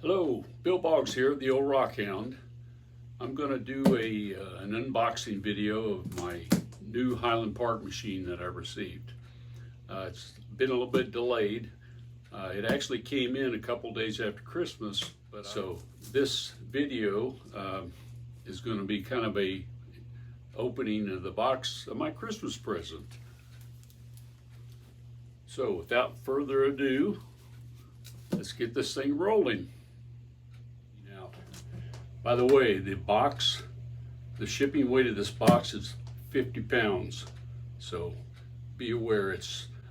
Hello, Bill Boggs here, the old Rockhound. I'm going to do an unboxing video of my new Highland Park machine that I received. It's been a little bit delayed. It actually came in a couple days after Christmas, so this video is going to be kind of a opening of the box of my Christmas present. So without further ado, let's get this thing rolling. Now, by the way, the shipping weight of this box is 50 pounds. So be aware,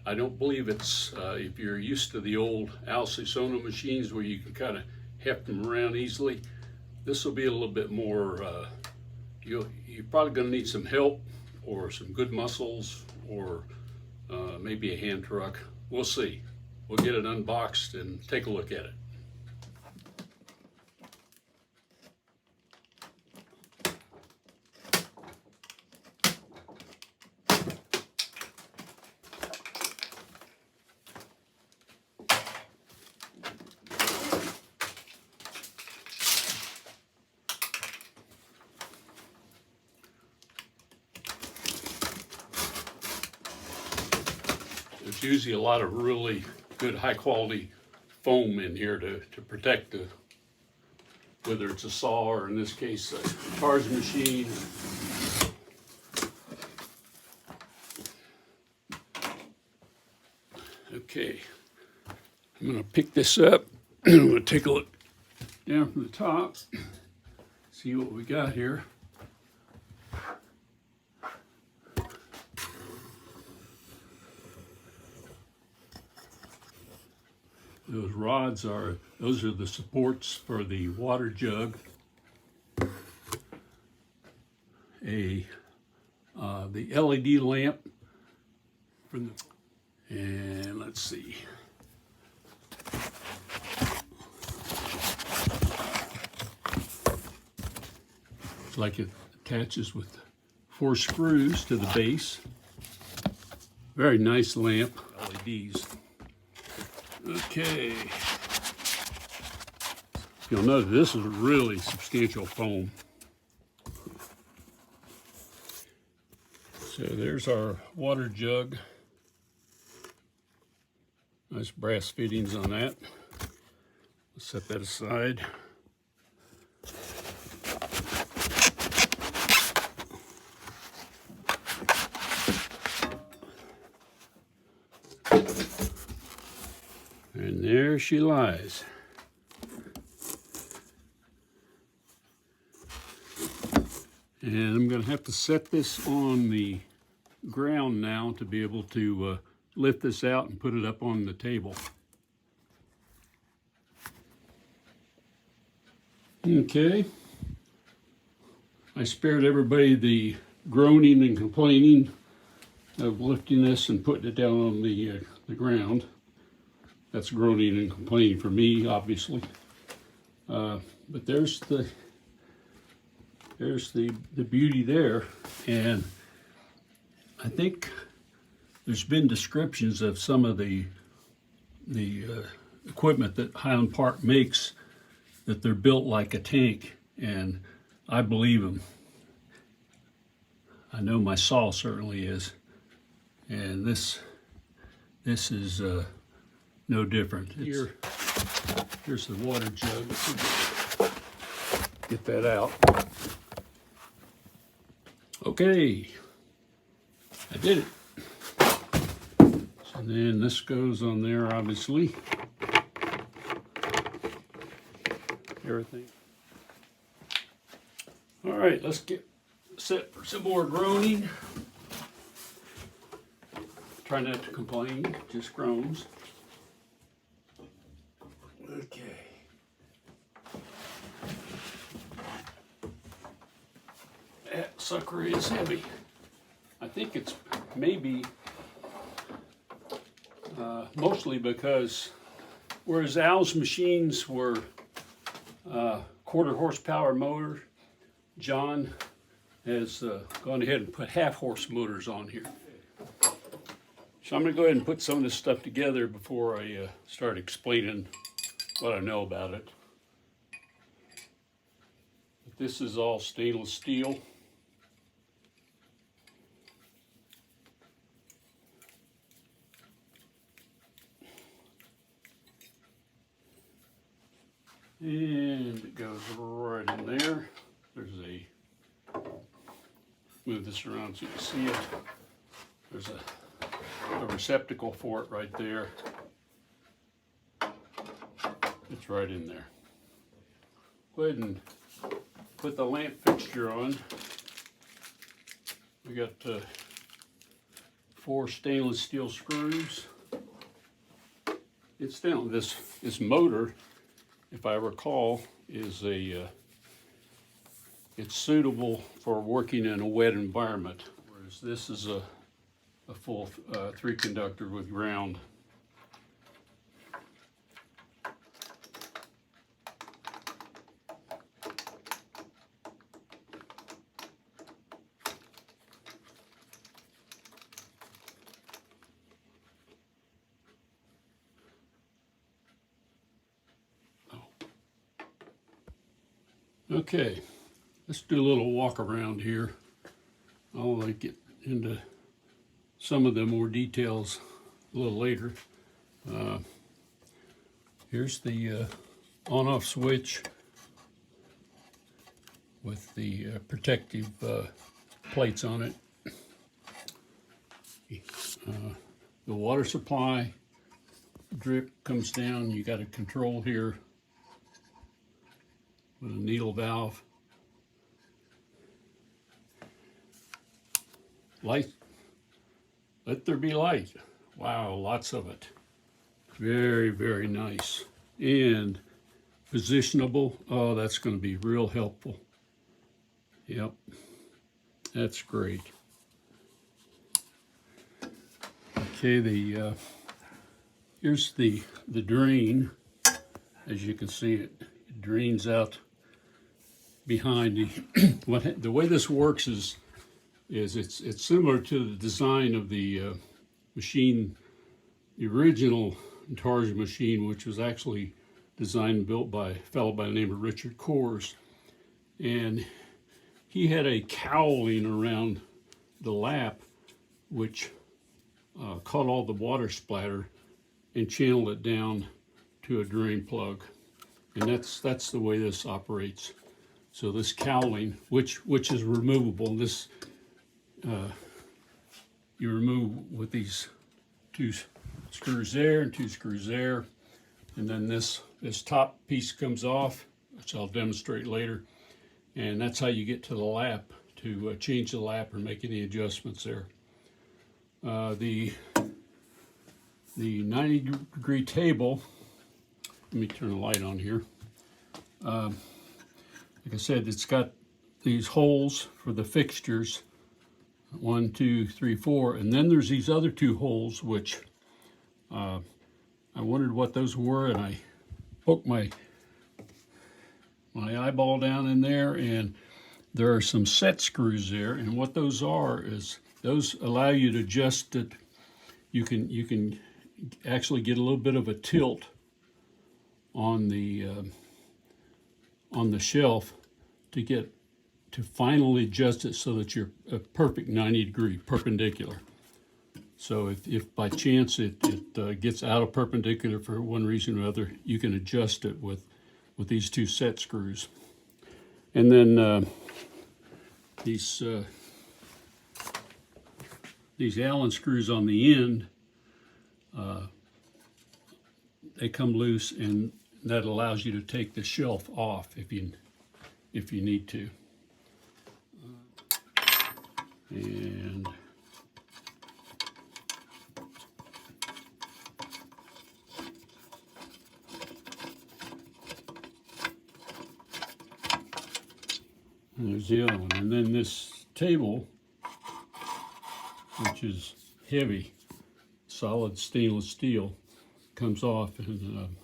I don't believe it's, if you're used to the old Alsasona machines where you can kind of heft them around easily, this will be a little bit more, you're probably going to need some help or some good muscles or maybe a hand truck. We'll see. We'll get it unboxed and take a look at it. There's usually a lot of really good high quality foam in here to protect whether it's a saw or in this case a Intarsia machine. Okay, I'm going to pick this up and I'm going to take a look down from the top, see what we got here. Those are the supports for the water jug. The LED lamp and let's see. It's like it attaches with 4 screws to the base. Very nice lamp, LEDs. Okay, you'll notice this is a really substantial foam. So there's our water jug. Nice brass fittings on that. Let's set that aside. And there she lies. And I'm going to have to set this on the ground now to be able to lift this out and put it up on the table. Okay. I spared everybody the groaning and complaining of lifting this and putting it down on the ground. That's groaning and complaining for me, obviously. But there's the beauty there, and I think there's been descriptions of some of the equipment that Highland Park makes, that they're built like a tank, and I believe them. I know my saw certainly is, and this is no different. Here's the water jug. Get that out. Okay, I did it. So then this goes on there, obviously. Everything. All right, let's get set for some more groaning. Try not to complain, just groans. Okay. That sucker is heavy. I think it's maybe mostly because whereas Al's machines were quarter horsepower motor, John has gone ahead and put half horse motors on here. So I'm going to go ahead and put some of this stuff together before I start explaining what I know about it. This is all stainless steel. And it goes right in there. There's a, move this around so you can see it. There's a receptacle for it right there. It's right in there. Go ahead and put the lamp fixture on. We got 4 stainless steel screws. Incidentally, this motor, if I recall, is it's suitable for working in a wet environment, whereas this is a full 3 conductor with ground. Okay, let's do a little walk around here. I'll get into some of the more details a little later. Here's the on-off switch with the protective plates on it. The water supply drip comes down. You got a control here with a needle valve. Light, let there be light. Wow, lots of it. Very, very nice. And positionable. Oh, that's going to be real helpful. Yep, that's great. Okay, here's the drain. As you can see, it drains out behind the way this works is it's similar to the design of the machine, the original Intarsia machine, which was actually designed and built by a fellow by the name of Richard Coors. And he had a cowling around the lap which caught all the water splatter and channeled it down to a drain plug. And that's the way this operates. So this cowling, which is removable, this you remove with these 2 screws there and 2 screws there, and then this top piece comes off, which I'll demonstrate later, and that's how you get to the lap to change the lap or make any adjustments there. The 90-degree table. Let me turn the light on here. Like I said, it's got these holes for the fixtures, 1, 2, 3, 4, and then there's these other 2 holes which I wondered what those were, and I poked my eyeball down in there, and there are some set screws there, and what those are is those allow you to adjust it. You can actually get a little bit of a tilt on the shelf to finally adjust it so that you're a perfect 90-degree perpendicular. So if by chance it gets out of perpendicular for one reason or another, you can adjust it with these 2 set screws. And then these Allen screws on the end, they come loose, and that allows you to take the shelf off if you need to. And there's the other one. And then this table, which is heavy, solid stainless steel, comes off, and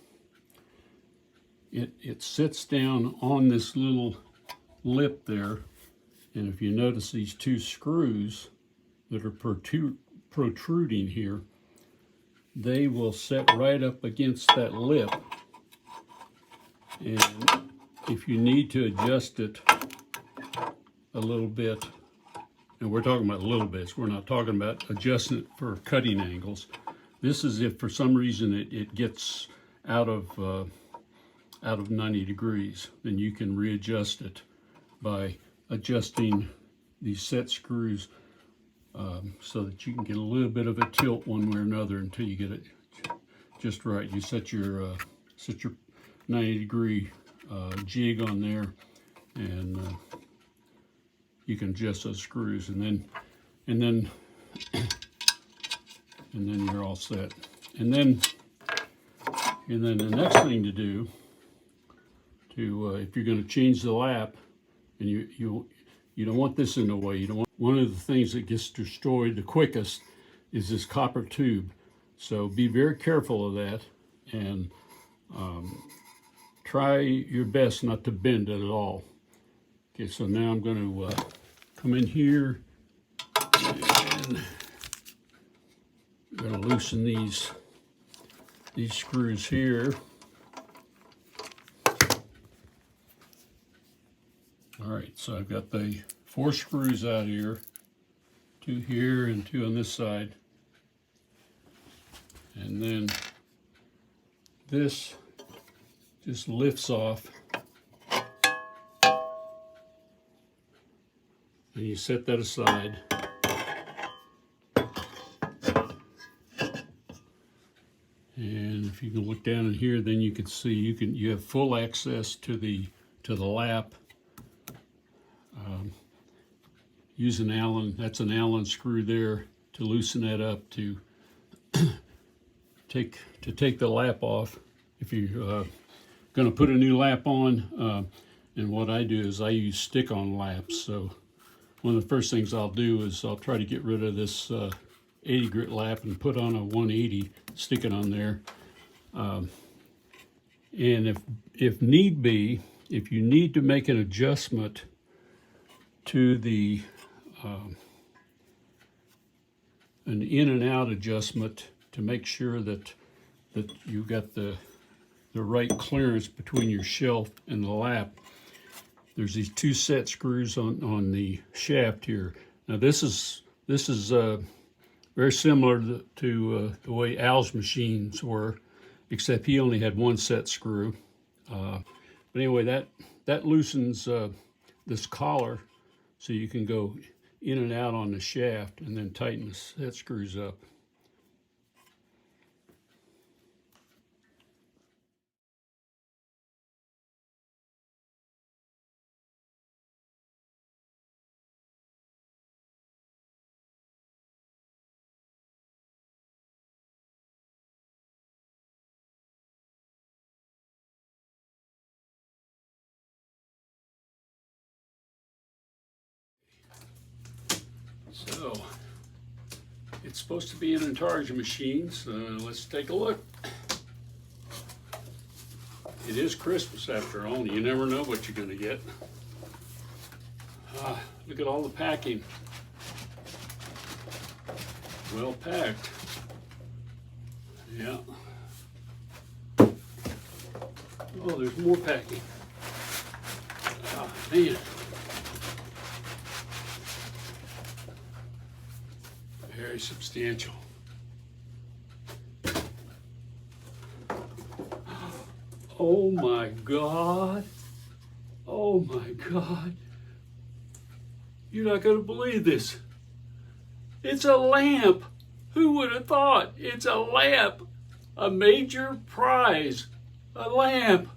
it sits down on this little lip there. And if you notice these 2 screws that are protruding here, they will set right up against that lip. And if you need to adjust it a little bit, and we're talking about little bits, we're not talking about adjusting it for cutting angles. This is if for some reason it gets out of 90 degrees, then you can readjust it by adjusting these set screws so that you can get a little bit of a tilt one way or another until you get it just right. You set your 90 degree jig on there, and you can adjust those screws, and then you're all set. And then the next thing to do, if you're going to change the lap, and you don't want this in the way. You don't want, one of the things that gets destroyed the quickest is this copper tube. So be very careful of that, and try your best not to bend it at all. Okay, so now I'm going to come in here, and I'm going to loosen these screws here. All right, so I've got the 4 screws out here, 2 here and 2 on this side. And then this just lifts off. And you set that aside. And if you can look down in here, then you can see you have full access to the lap. Use an Allen, that's an Allen screw there to loosen that up to take the lap off. If you're going to put a new lap on, and what I do is I use stick-on laps. So one of the first things I'll do is I'll try to get rid of this 80 grit lap and put on a 180, stick it on there. And if need be, if you need to make an adjustment to the an in and out adjustment to make sure that you got the right clearance between your shelf and the lap, there's these 2 set screws on the shaft here. Now this is very similar to the way Al's machines were, except he only had 1 set screw. But anyway, that loosens this collar, so you can go in and out on the shaft and then tighten the set screws up. So it's supposed to be an Intarsia machine, so let's take a look. It is Christmas after all, you never know what you're going to get. Look at all the packing. Well packed. Yeah. Oh, there's more packing. Oh, man. Very substantial. Oh my God. Oh my God. You're not going to believe this. It's a lamp. Who would have thought? It's a lamp. A major prize. A lamp.